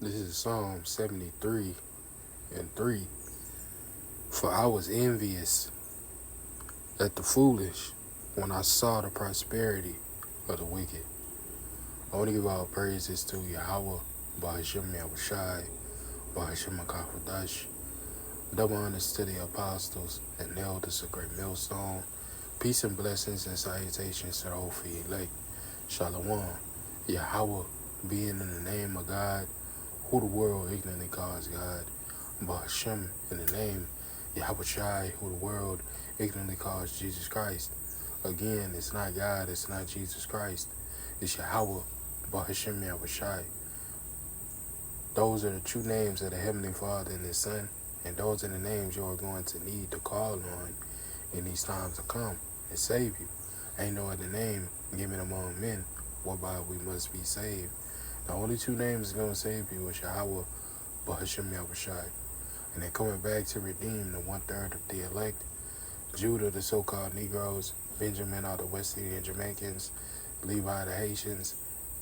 This is Psalm 73 and 3. For I was envious at the foolish when I saw the prosperity of the wicked. I want to give all praises to Yahweh, Bahashem Yahushai, Bahashem Akafadash. Double honors to the apostles and elders of Great Millstone. Peace and blessings and salutations to the whole elect. Shalom. Yahweh being in the name of God, who the world ignorantly calls God. Bahashem in the name Yahweh Shai, who the world ignorantly calls Jesus Christ. Again, it's not God, it's not Jesus Christ. It's Yahweh, Bahashem Yahweh Shai. Those are the true names of the Heavenly Father and His Son, and those are the names you are going to need to call on in these times to come and save you. Ain't no other name given among men whereby we must be saved. The only two names that's going to save you is Yahweh, Bahashem Yahweh Shai. And they're coming back to redeem the 1/3 of the elect, Judah, the so-called Negroes, Benjamin, all the West Indian Jamaicans, Levi, the Haitians,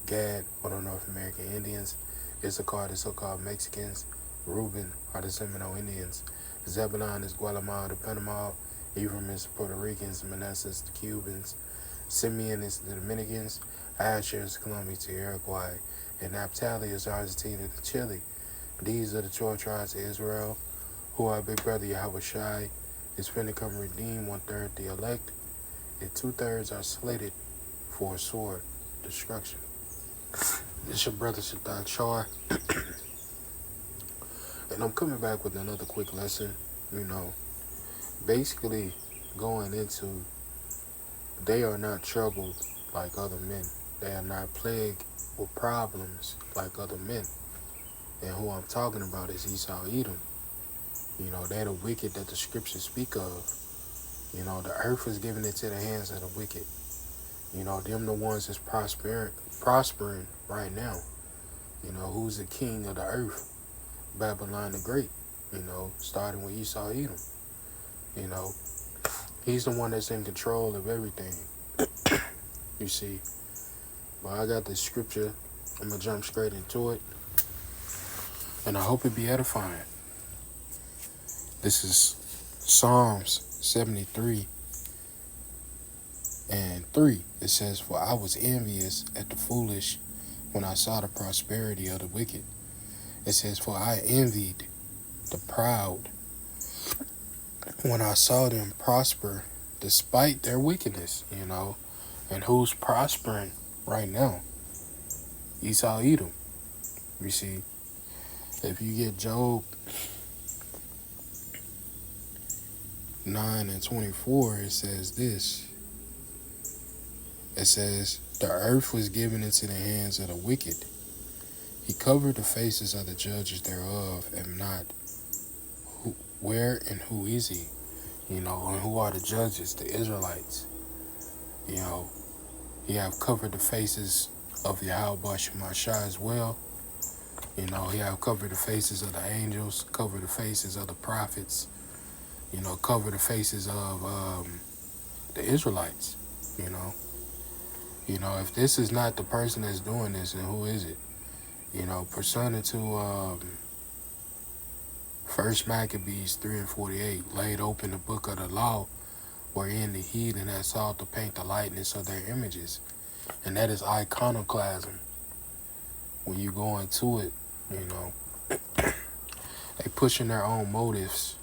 Gad, or the North American Indians, Issachar, the so-called Mexicans, Reuben, are the Seminole Indians, Zebulon is Guatemala, the Panama, Ephraim is the Puerto Ricans, Manasseh is the Cubans, Simeon is the Dominicans, Asher is Colombia to Uruguay, and Naphtali is Argentina to Chile. These are the 12 tribes of Israel, who our big brother Yahweh Shai is finna come redeem 1/3 the elect, and 2/3 are slated for a sword destruction. It's your brother Shadak Shar, and I'm coming back with another quick lesson. Basically going into, they are not troubled like other men. They are not plagued with problems like other men. And who I'm talking about is Esau Edom. They're the wicked that the scriptures speak of. The earth is given into the hands of the wicked. Them the ones that's prospering right now. Who's the king of the earth? Babylon the Great. Starting with Esau Edom. He's the one that's in control of everything. You see. But I got this scripture. I'm going to jump straight into it. And I hope it be edifying. This is Psalms 73 and 3. It says, for I was envious at the foolish when I saw the prosperity of the wicked. It says, for I envied the proud when I saw them prosper despite their wickedness, And who's prospering right now? Esau Edom. You see, if you get Job 9 and 24, it says this. It says, the earth was given into the hands of the wicked. He covered the faces of the judges thereof, and not where and who is he? And who are the judges? The Israelites. He have covered the faces of Yahweh Shemashah as well. He have covered the faces of the angels, covered the faces of the prophets, cover the faces of the Israelites. If this is not the person that's doing this, then who is it? Persona to First Maccabees 3 and 48, laid open the book of the law, wherein the heathen had sought to paint the likeness of their images. And that is iconoclasm. When you go into it, they pushing their own motives,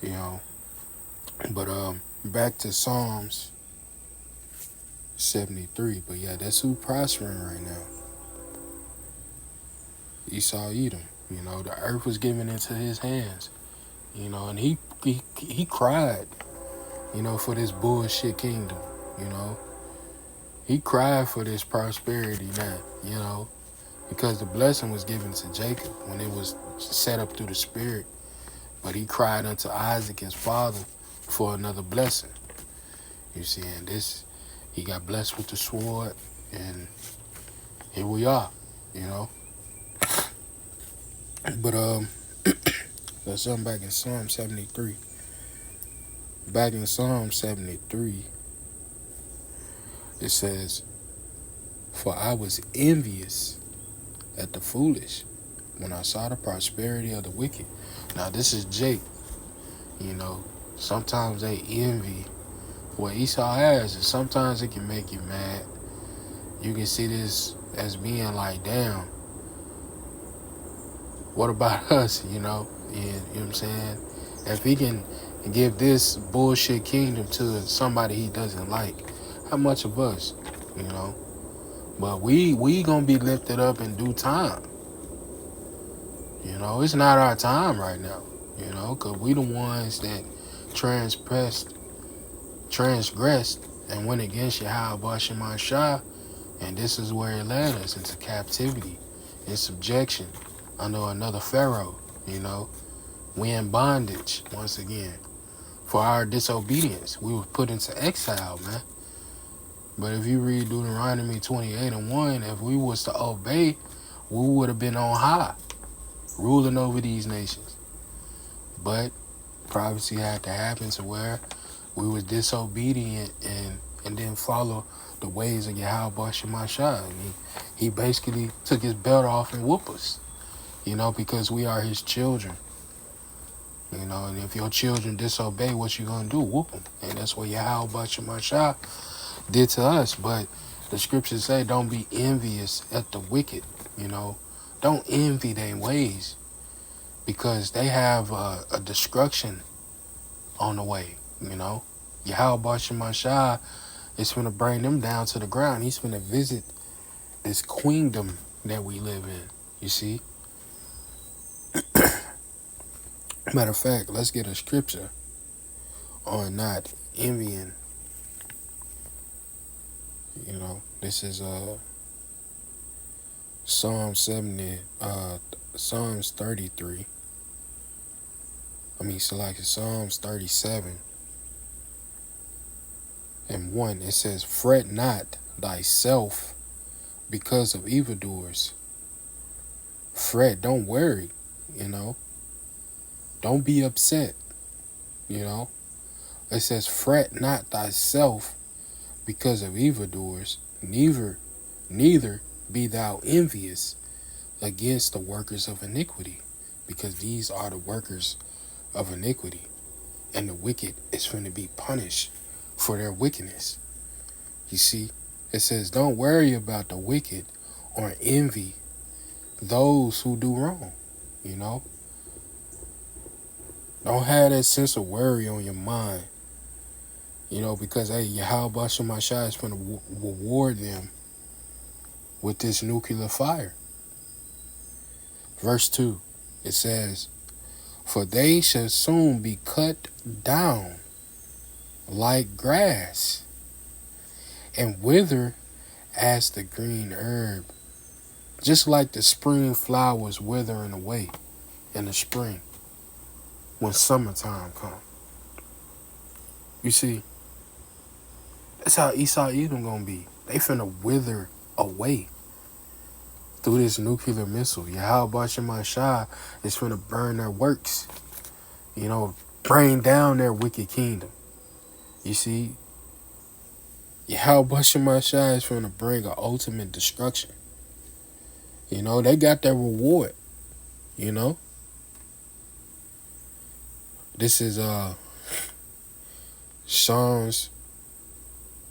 But back to Psalms 73. But yeah, that's who prospering right now. Esau Edom. The earth was given into his hands. And he cried, for this bullshit kingdom. He cried for this prosperity now, because the blessing was given to Jacob when it was set up through the Spirit. But he cried unto Isaac, his father, for another blessing. You see, and he got blessed with the sword, and here we are, But let's jump back in Psalm 73. Back in Psalm 73, it says, for I was envious at the foolish when I saw the prosperity of the wicked. Now this is Jake. You know, sometimes they envy what Esau has, and sometimes it can make you mad. You can see this as being like, damn, what about us? You know what I'm saying? If he can give this bullshit kingdom to somebody he doesn't like, how much of us? You know, but we gonna be lifted up in due time. You know, it's not our time right now. You know, cause we the ones that transgressed, transgressed, and went against Yahweh Shema Shah, and this is where it led us into captivity, in subjection, under another pharaoh. You know, we in bondage once again for our disobedience. We were put into exile, man. But if you read Deuteronomy 28:1, if we was to obey, we would have been on high, ruling over these nations. But prophecy had to happen to where we was disobedient and didn't follow the ways of Yahweh Shema Shah. He basically took his belt off and whooped us, you know, because we are his children. You know, and if your children disobey, what you gonna do? Whoop them. And that's what Yahweh Shema Shah did to us. But the scriptures say, don't be envious at the wicked. You know, don't envy their ways, because they have a destruction on the way. You know, Yahweh Shema Shah is going to bring them down to the ground. He's going to visit this queendom that we live in. You see? Matter of fact, let's get a scripture on not envying. You know, this is Psalms 33. Psalms 37:1. It says, "Fret not thyself because of evildoers." Fret, don't worry, you know. Don't be upset, you know. It says, "Fret not thyself because of evildoers, neither be thou envious against the workers of iniquity, because these are the workers of iniquity, and the wicked is going to be punished for their wickedness." You see, it says, don't worry about the wicked or envy those who do wrong. You know, don't have that sense of worry on your mind. You know, because hey, Yahweh Shema Shah is going to reward them with this nuclear fire. Verse 2, it says, "For they shall soon be cut down like grass, and wither as the green herb," just like the spring flowers withering away in the spring when summertime comes. You see, that's how Esau Edom gonna be. They finna wither away through this nuclear missile. Yahweh Shema Shah is finna burn their works. You know, bring down their wicked kingdom. You see, Yahweh Shema Shah is finna bring an ultimate destruction. You know, they got their reward. You know, this is Psalms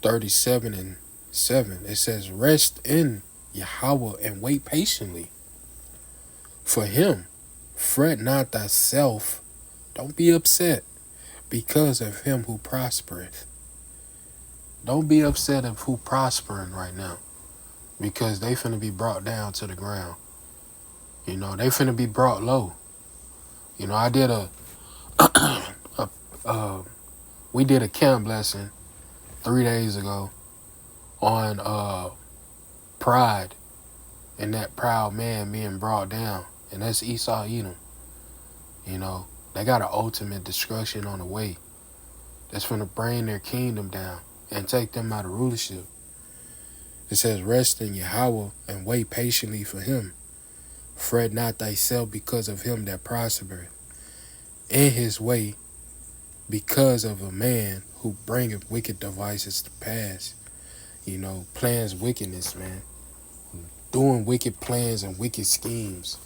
37:7. It says, "Rest in Yahweh and wait patiently for him. Fret not thyself." Don't be upset because of him who prospereth. Don't be upset of who prospering right now, because they finna be brought down to the ground. You know, they finna be brought low. You know, I did we did a camp lesson 3 days ago on pride, and that proud man being brought down, and that's Esau Edom. You know, they got an ultimate destruction on the way that's going to bring their kingdom down and take them out of rulership. It says, "Rest in Yahweh and wait patiently for him. Fret not thyself because of him that prospereth in his way, because of a man who bringeth wicked devices to pass." You know, plans wickedness, man. Doing wicked plans and wicked schemes.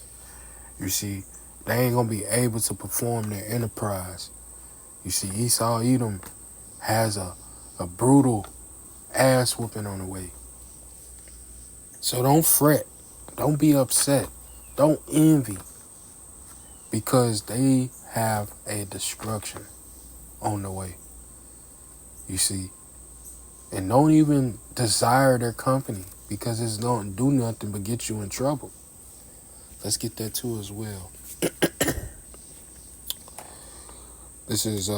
You see, they ain't gonna be able to perform their enterprise. You see, Esau Edom has a brutal ass whooping on the way. So don't fret. Don't be upset. Don't envy. Because they have a destruction on the way. You see. And don't even desire their company. Because it's don't do nothing but get you in trouble. Let's get that too as well. This is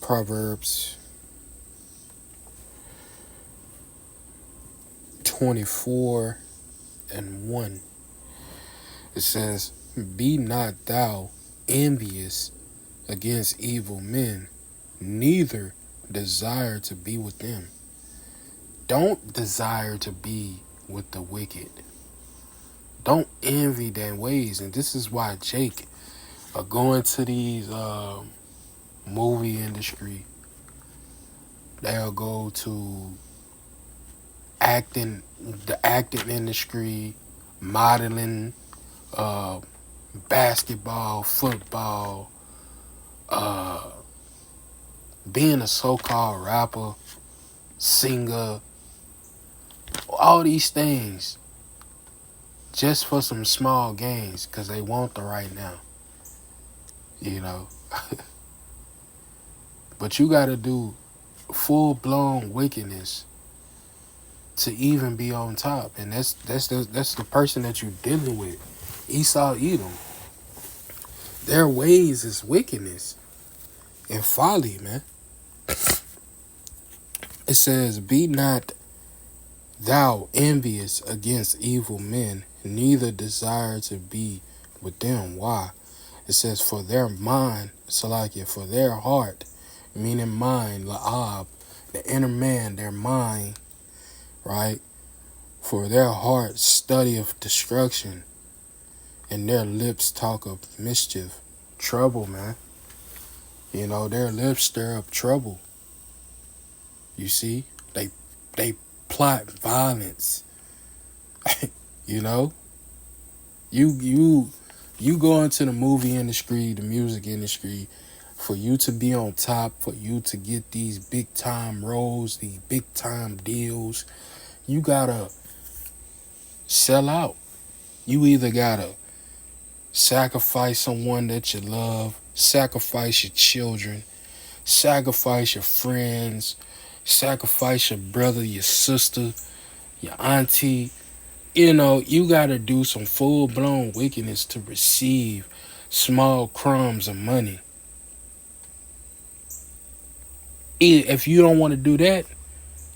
Proverbs 24:1. It says, "Be not thou envious against evil men, neither desire to be with them." Don't desire to be with the wicked. Don't envy their ways. And this is why Jake are going to these movie industry. They'll go to the acting industry, modeling, basketball, football, being a so-called rapper, singer, all these things just for some small gains because they want the right now. You know. But you got to do full-blown wickedness to even be on top. And that's the person that you're dealing with. Esau Edom. Their ways is wickedness and folly, man. It says, "Be not thou envious against evil men, neither desire to be with them." Why? It says, "For their mind," Salakia, "for their heart," meaning mind, la'ab, the inner man, their mind, right? "For their heart study of destruction, and their lips talk of mischief." Trouble, man. You know, their lips stir up trouble. You see? They plot violence. You know? You go into the movie industry, the music industry, for you to be on top, for you to get these big time roles, these big time deals, you gotta sell out. You either gotta sacrifice someone that you love, sacrifice your children, sacrifice your friends, sacrifice your brother, your sister, your auntie. You know, you gotta do some full-blown wickedness to receive small crumbs of money. If you don't want to do that,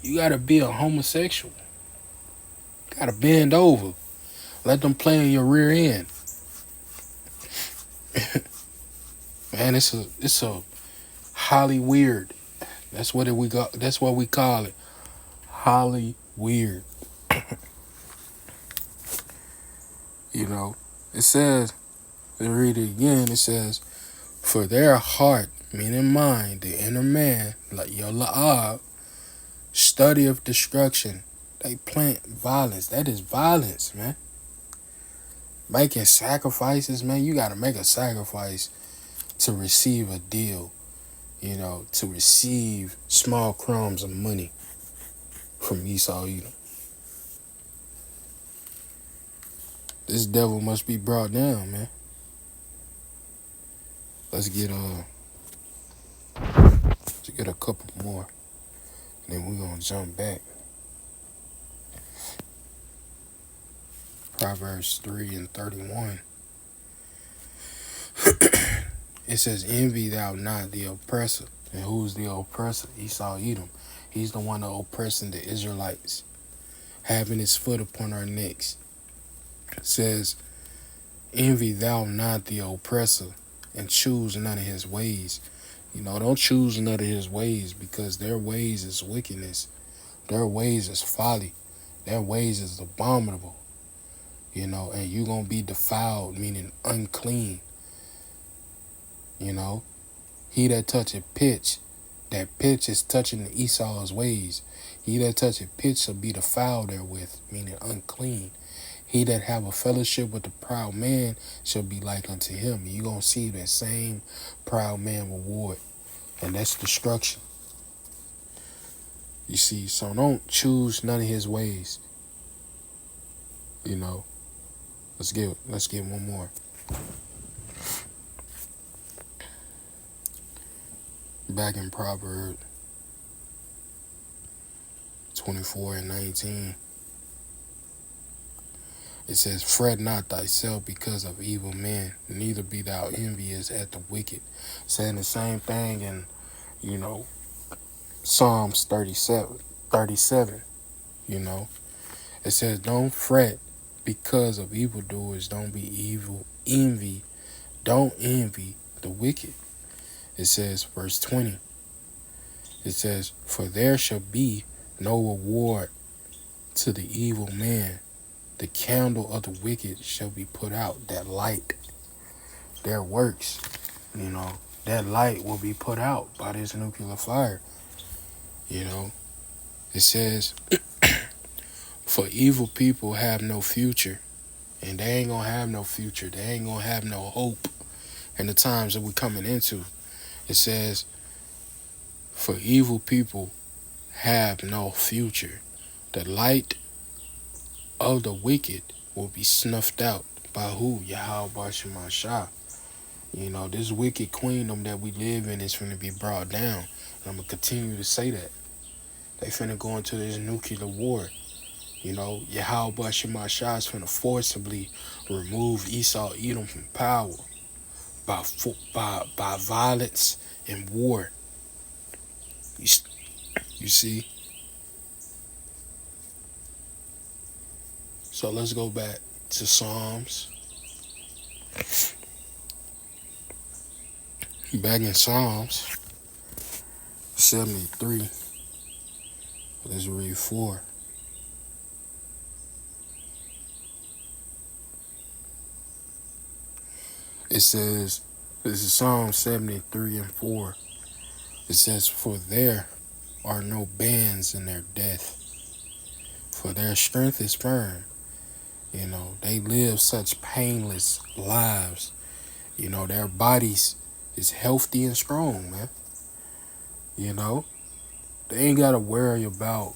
you gotta be a homosexual. You gotta bend over. Let them play in your rear end. Man, it's a highly weird. That's what we got. That's what we call it. Highly weird. You know, it says, let me read it again. It says, "For their heart," meaning mind, the inner man, like your la'ab, study of destruction. They plant violence. That is violence, man. Making sacrifices, man. You got to make a sacrifice to receive a deal. You know, to receive small crumbs of money from Esau Edom. This devil must be brought down, man. Let's get a couple more, and then we're gonna jump back. Proverbs 3:31. It says, "Envy thou not the oppressor." And who's the oppressor? Esau Edom. He's the one oppressing the Israelites, having his foot upon our necks. It says, "Envy thou not the oppressor, and choose none of his ways." You know, don't choose none of his ways, because their ways is wickedness. Their ways is folly. Their ways is abominable. You know, and you're going to be defiled, meaning unclean. You know, he that toucheth pitch, that pitch is touching the Esau's ways. He that toucheth pitch shall be defiled therewith, meaning unclean. He that have a fellowship with the proud man shall be like unto him. And you're going to see that same proud man reward. And that's destruction. You see, so don't choose none of his ways. You know. Let's get one more. Back in Proverbs 24 and 19. It says, fret not thyself because of evil men, neither be thou envious at the wicked. Saying the same thing in, Psalms 37, you know. It says, don't fret because of evildoers. Don't be envy. Don't envy the wicked. It says, verse 20. It says, for there shall be no reward to the evil man. The candle of the wicked shall be put out. That light, their works, that light will be put out by this nuclear fire. It says, for evil people have no future. And they ain't gonna have no future. They ain't gonna have no hope in the times that we're coming into. It says, for evil people have no future. The light of the wicked will be snuffed out by who? Yahweh Bashima Shah. This wicked queendom that we live in is finna be brought down. And I'm gonna continue to say that. They finna go into this nuclear war. Yahweh Bashima Shah is finna forcibly remove Esau Edom from power by violence and war. You see? So let's go back to Psalms. Back in Psalms 73. Let's read 4. It says, this is Psalm 73 and 4. It says, for there are no bands in their death, for their strength is firm. They live such painless lives. Their bodies is healthy and strong, man. They ain't got to worry about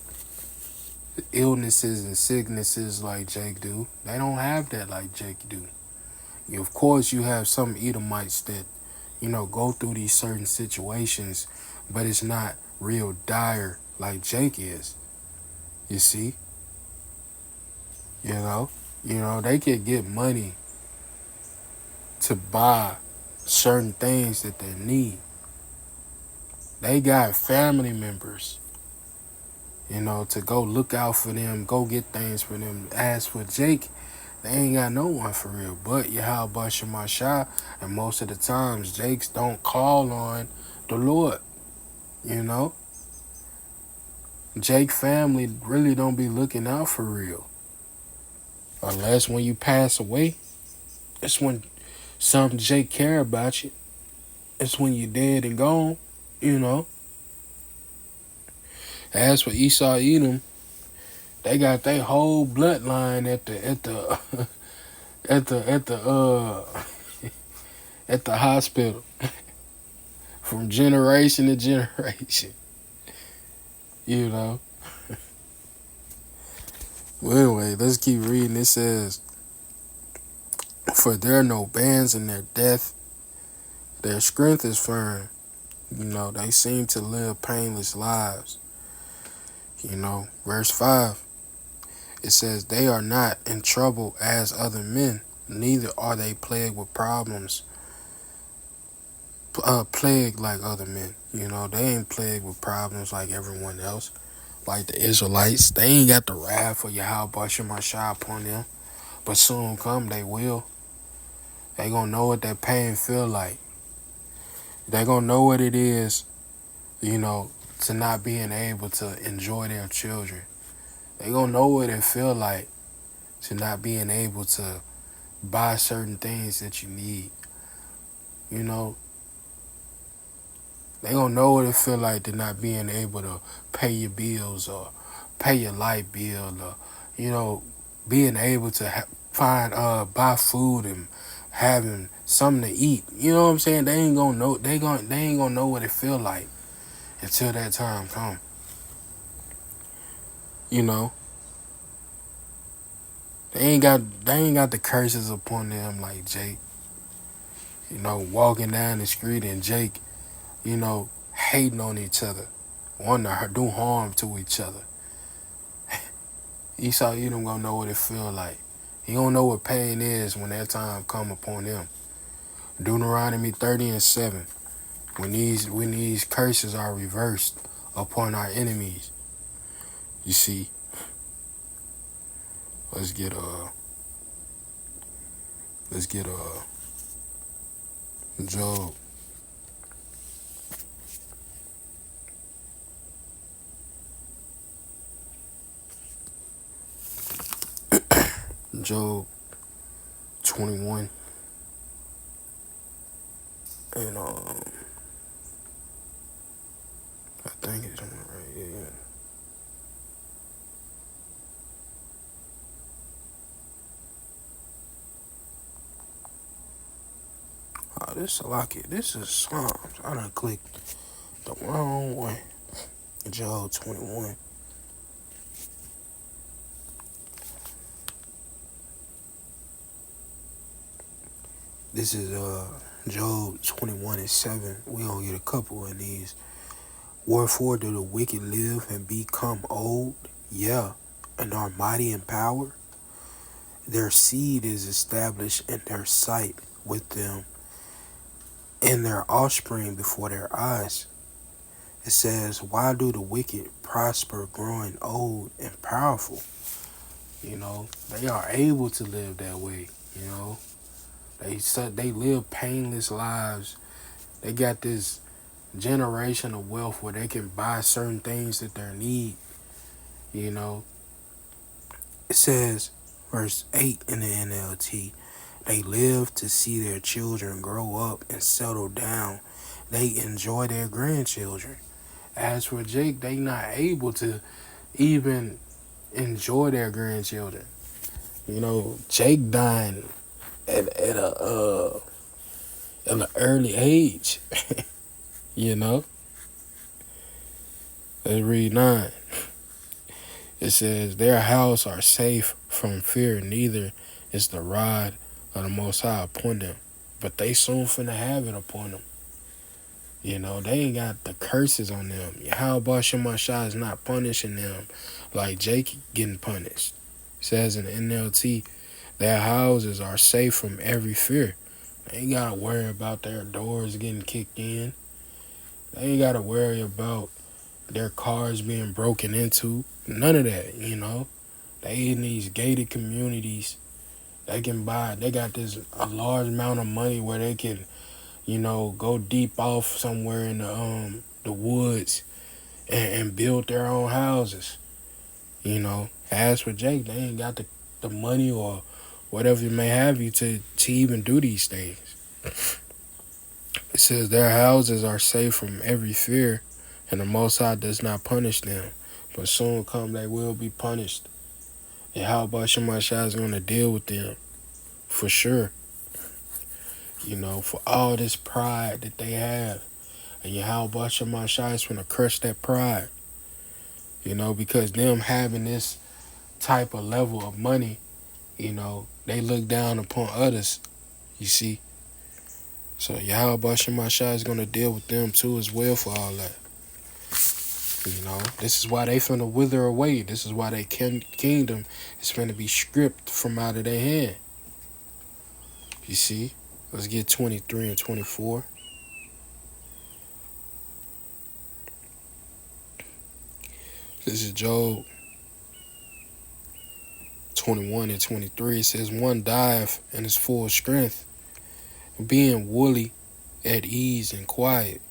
illnesses and sicknesses like Jake do. They don't have that like Jake do. Of course, you have some Edomites that, go through these certain situations, but it's not real dire like Jake is. You see? They could get money to buy certain things that they need. They got family members, to go look out for them, go get things for them. As for Jake, they ain't got no one for real. But Yahweh Bashima Shah, and most of the times, Jakes don't call on the Lord. Jake family really don't be looking out for real. Unless when you pass away, it's when something Jake care about you. It's when you're dead and gone, As for Esau Edom, they got their whole bloodline at the hospital from generation to generation. Well, anyway, let's keep reading. It says, for there are no bands in their death, their strength is firm. They seem to live painless lives. Verse 5, it says, they are not in trouble as other men, neither are they plagued with problems, plagued like other men. They ain't plagued with problems like everyone else, like the Israelites. They ain't got the wrath for Yahweh Bashima Shah upon them, but soon come they will. They gonna know what that pain feel like. They gonna know what it is, to not being able to enjoy their children. They gonna know what it feel like to not being able to buy certain things that you need. They gonna know what it feel like to not being able to pay your bills or pay your light bill or, being able to find buy food and having something to eat. You know what I'm saying? They ain't gonna know. They ain't gonna know what it feel like until that time come. You know, they ain't got the curses upon them like Jake. You know, walking down the street and Jake, you know, hating on each other, wanting to do harm to each other. Esau Edom gonna know what it feel like. He don't know what pain is when that time come upon him. Deuteronomy 30:7. When these curses are reversed upon our enemies. You see, let's get Job. Job 21 and I think it's right here. Oh, this is lucky. This is Psalms. I done clicked the wrong way. Job 21. This is Job 21:7. We gonna get a couple of these. Wherefore do the wicked live and become old? Yeah, and are mighty in power. Their seed is established in their sight with them, and their offspring before their eyes. It says, why do the wicked prosper, growing old and powerful? You know, they are able to live that way. You know, they live painless lives. They got this generation of wealth where they can buy certain things that they need. You know, it says, verse 8 in the NLT, they live to see their children grow up and settle down. They enjoy their grandchildren. As for Jake, they not able to even enjoy their grandchildren. You know, Jake dying at an early age. You know, let's read 9. It says, their house are safe from fear, neither is the rod of the Most High upon them. But they soon finna have it upon them. You know, they ain't got the curses on them. Yahweh Shemashah is not punishing them like Jake getting punished. It says in the NLT, their houses are safe from every fear. They ain't gotta worry about their doors getting kicked in. They ain't gotta worry about their cars being broken into. None of that, you know. They in these gated communities. They got this a large amount of money where they can, you know, go deep off somewhere in the woods and build their own houses. You know. As for Jake, they ain't got the money or whatever it may have you to even do these things. It says their houses are safe from every fear, and the Most High does not punish them, but soon come they will be punished. And how about Shemashah is going to deal with them, for sure. You know, for all this pride that they have. And Yahweh Shemashah is going to crush that pride. You know, because them having this type of level of money, you know, they look down upon others, you see. So Yahweh Shemashah is going to deal with them too as well for all that. You know, this is why they finna wither away. This is why their kingdom is finna be stripped from out of their hand. You see? Let's get 23 and 24. This is Job 21 and 23. It says, one dieth in his full strength, being woolly, at ease and quiet.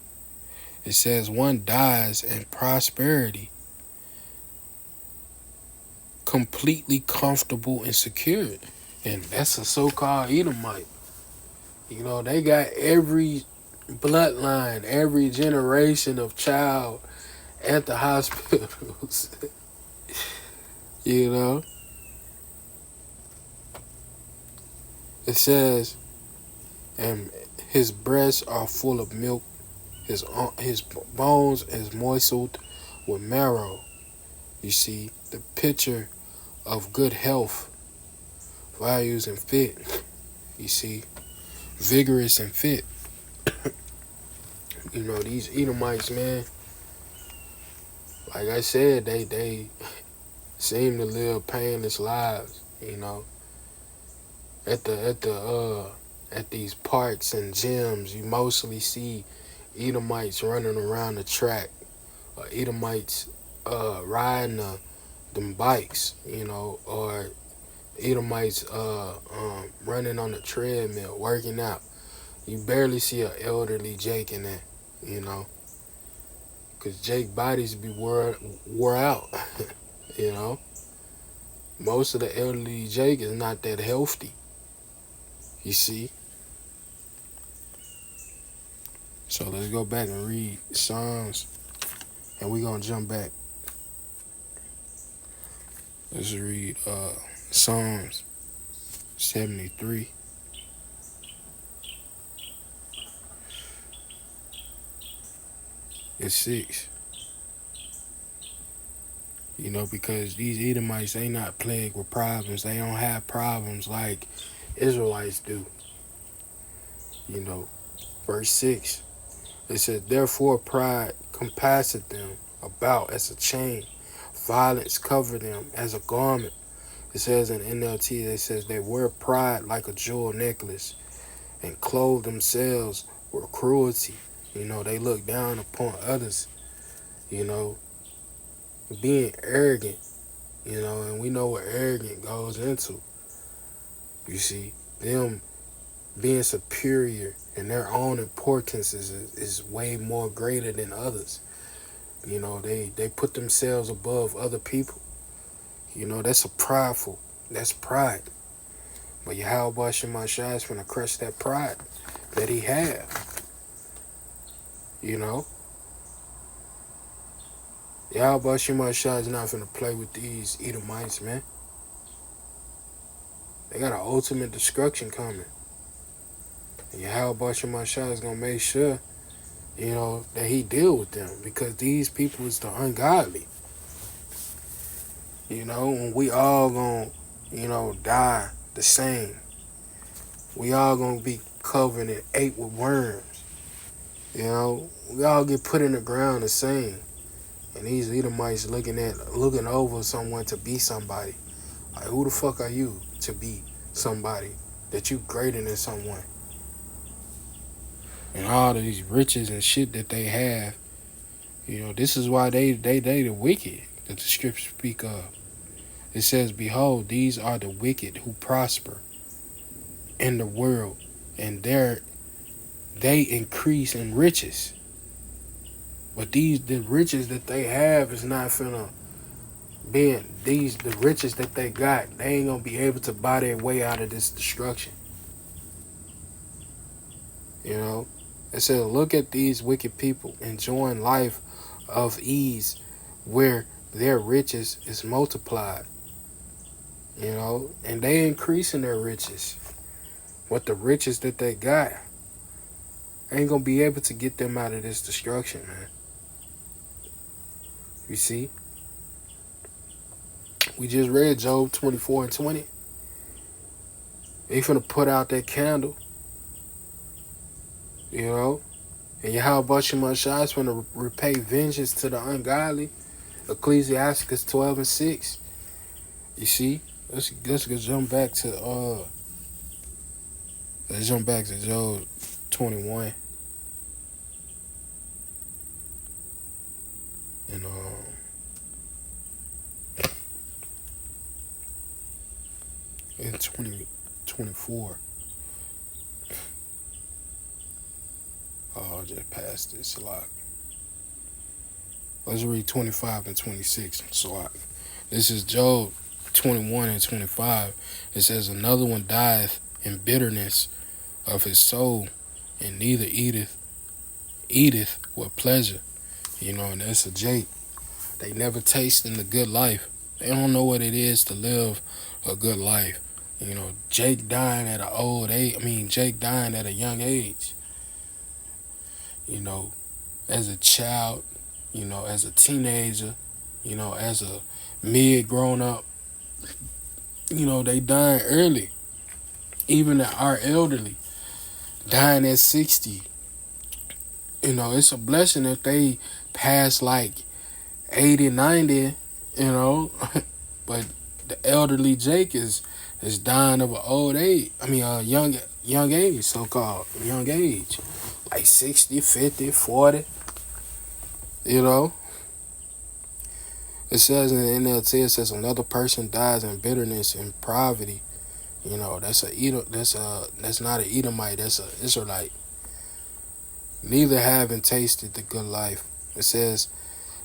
It says, one dies in prosperity, completely comfortable and secured. And that's a so-called Edomite. You know, they got every bloodline, every generation of child at the hospitals. You know? It says, and his breasts are full of milk, his bones is moistened with marrow. You see, the picture of good health, values and fit. You see, vigorous and fit. You know, these Edomites, man, like I said, they seem to live painless lives, you know. At these parks and gyms, you mostly see Edomites running around the track, or Edomites riding them bikes, you know, or Edomites running on the treadmill, working out. You barely see an elderly Jake in that, you know, because Jake bodies be wore out, you know. Most of the elderly Jake is not that healthy, you see. So let's go back and read Psalms, and we're going to jump back. Let's read Psalms 73. It's 6. You know, because these Edomites, they not plagued with problems. They don't have problems like Israelites do. You know, verse 6. It says, therefore pride compasseth them about as a chain. Violence covered them as a garment. It says in NLT, it says they wear pride like a jewel necklace and clothe themselves with cruelty. You know, they look down upon others, you know, being arrogant, you know, and we know what arrogant goes into. You see, them being superior and their own importance is way more greater than others. You know, they put themselves above other people. You know, that's pride. But Yahweh Shemashah is going to crush that pride that he had. You know, Yahweh Shemashah is not going to play with these Edomites, man. They got an ultimate destruction coming. And Yahweh Shemashah is going to make sure, you know, that he deal with them, because these people is the ungodly. You know, and we all gonna, you know, die the same. We all gonna be covered and ate with worms. You know, we all get put in the ground the same. And these Edomites looking over someone to be somebody. Like, who the fuck are you to be somebody that you greater than someone? And all of these riches and shit that they have, you know, this is why they the wicked that the scriptures speak of. It says, behold, these are the wicked who prosper in the world, and they increase in riches. But the riches that they have is not finna be the riches that they got, they ain't gonna be able to buy their way out of this destruction. You know? It says, look at these wicked people enjoying life of ease where their riches is multiplied. You know, and they increasing their riches. But the riches that they got ain't gonna be able to get them out of this destruction, man. You see? We just read Job 24 and 20. They finna put out that candle. You know? And Yahweh Shemashah is finna repay vengeance to the ungodly. Ecclesiasticus 12 and 6. You see? Let's jump back to Job 21. And in 2024. Oh, I just passed this a lot. Let's read 25 and 26. This is Job 21 and 25. It says, another one dieth in bitterness of his soul, and neither eateth with pleasure. You know, and that's a Jake. They never tasted the good life. They don't know what it is to live a good life. Jake dying at an old age. Jake dying at a young age. You know, as a child, as a teenager, as a mid grown up, they dying early. Even our elderly dying at 60. It's a blessing if they pass like 80, 90, but the elderly Jake is dying of an old age. Young age, so called young age, like 60, 50, 40. You know, it says in the NLT, it says another person dies in bitterness and poverty. That's not an Edomite. That's a Israelite. Neither having tasted the good life. It says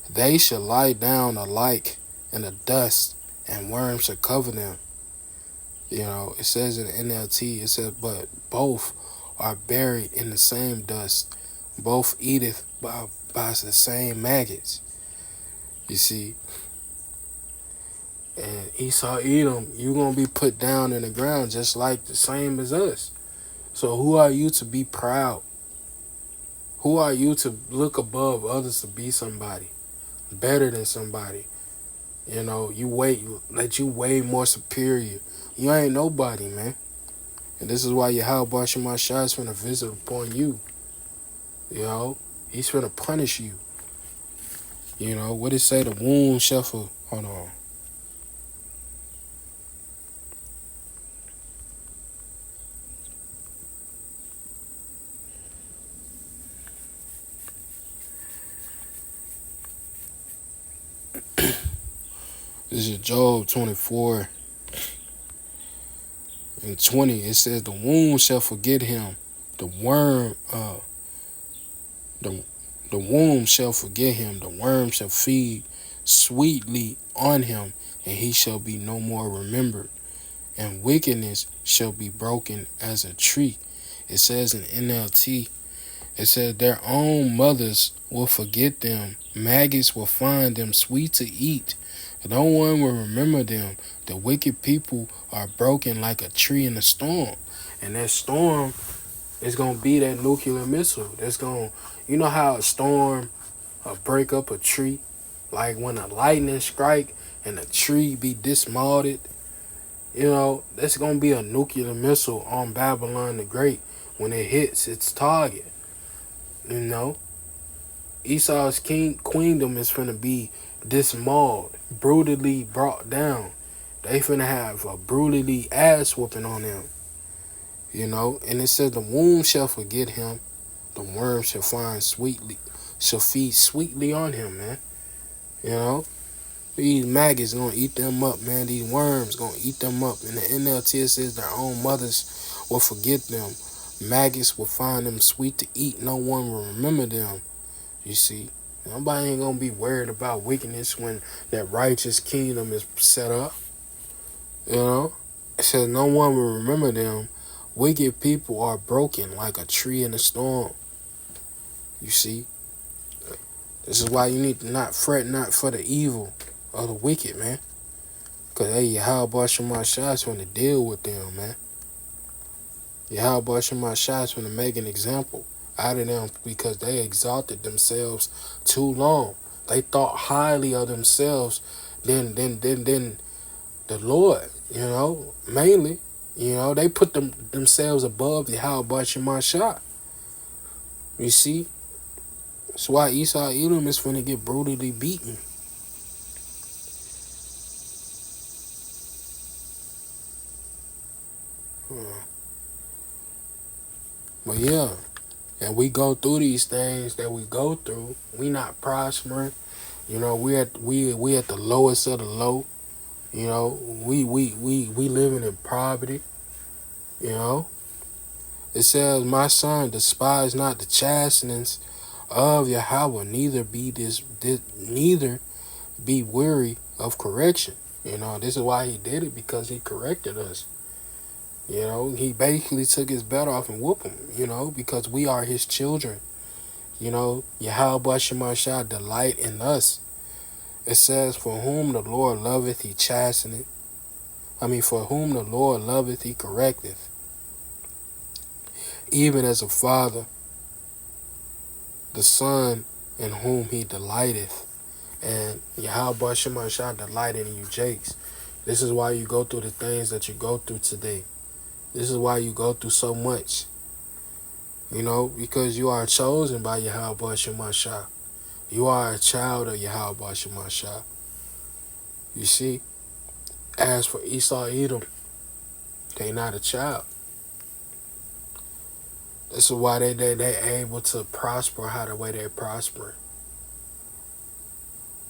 they shall lie down alike in the dust, and worms shall cover them. It says in the NLT, it says, but both are buried in the same dust. Both eateth by the same maggots. You see, and Esau, Edom, you're going to be put down in the ground just like the same as us. So who are you to be proud? Who are you to look above others to be somebody better than somebody? You way more superior. You ain't nobody, man. And this is why Yahweh Shema Shai is finna visit upon you. He's finna punish you. What it say? The womb shuffle. Hold on. This is Job 24 and 20. It says the womb shall forget him. The womb shall forget him. The worm shall feed sweetly on him, and he shall be no more remembered. And wickedness shall be broken as a tree. It says in NLT, it says their own mothers will forget them. Maggots will find them sweet to eat. No one will remember them. The wicked people are broken like a tree in a storm. And that storm is going to be that nuclear missile. You know how a storm break up a tree? Like when a lightning strike and a tree be dismounted. That's going to be a nuclear missile on Babylon the Great when it hits its target. Esau's queendom is finna be dismauled, brutally brought down. They finna have a brutally ass whooping on them. And it says the womb shall forget him, the worm shall feed sweetly on him, man. These maggots gonna eat them up, man. These worms gonna eat them up. And the NLT says their own mothers will forget them. Maggots will find them sweet to eat. No one will remember them. You see, nobody ain't gonna be worried about wickedness when that righteous kingdom is set up. It says no one will remember them. Wicked people are broken like a tree in a storm. You see, this is why you need to not fret not for the evil of the wicked, man. Because, Yahweh Shema Shai is going to deal with them, man. Yahweh Shema Shai is going to make an example out of them because they exalted themselves too long. They thought highly of themselves than the Lord, mainly. They put themselves above Yahweh Shema Shai. You see? That's why Esau Edom is finna get brutally beaten. But yeah, and we go through these things that we go through. We not prospering. We at the lowest of the low. We living in poverty. It says, "My son, despise not the chastenings of Yahweh, neither be weary of correction." This is why he did it, because he corrected us. He basically took his belt off and whooped him, because we are his children. Yahweh Shema Shai delight in us. It says, "For whom the Lord loveth, he chasteneth." For whom the Lord loveth, he correcteth, even as a father, the son in whom he delighteth. And Yahweh Shema Shah delighted in you, Jakes. This is why you go through the things that you go through today. This is why you go through so much. Because you are chosen by Yahweh Shema Shah. You are a child of Yahweh Shema Shah. You see? As for Esau Edom, they not a child. This is why they able to prosper how the way they prosper.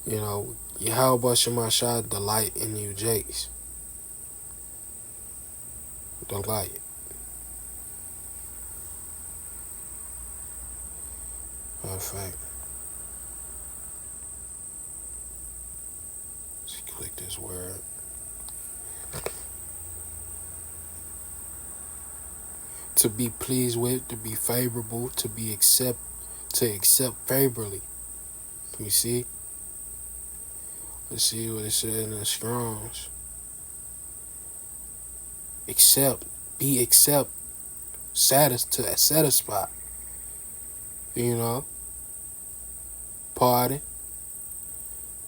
Yahweh Shema Shah delight in you, Jakes. Delight. Matter of fact, let's click this word. To be pleased with, to be favorable, to accept favorably. You see? Let's see what it says in the Strong's. Satisfy. Pardon,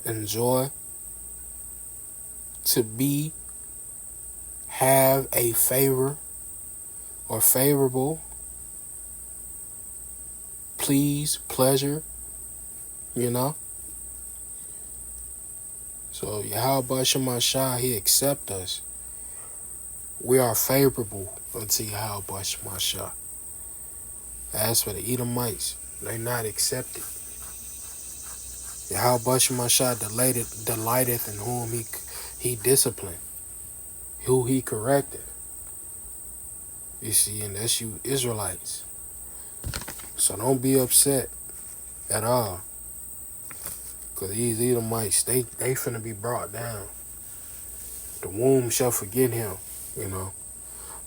enjoy, to be, have a favor or favorable, please, pleasure, So Yahweh Shema Shah, he accept us. We are favorable unto Yahweh Shema Shah. As for the Edomites, they not accepted. Yahweh Shema Shah delighteth in whom he disciplined, who he corrected. You see, and that's you Israelites. So don't be upset at all. Because these Edomites, they finna be brought down. The womb shall forget him, Well,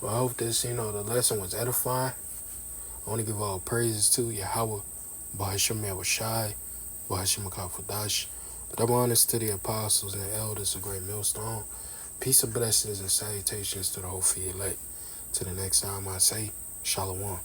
I hope this, the lesson was edifying. I want to give all praises to Yahweh, Bahasham Yahushai, Bahasham Akafadash. Double honors to the apostles and elders of Great Millstone. Peace and blessings and salutations to the whole elect. Till the next time I say, Shalom.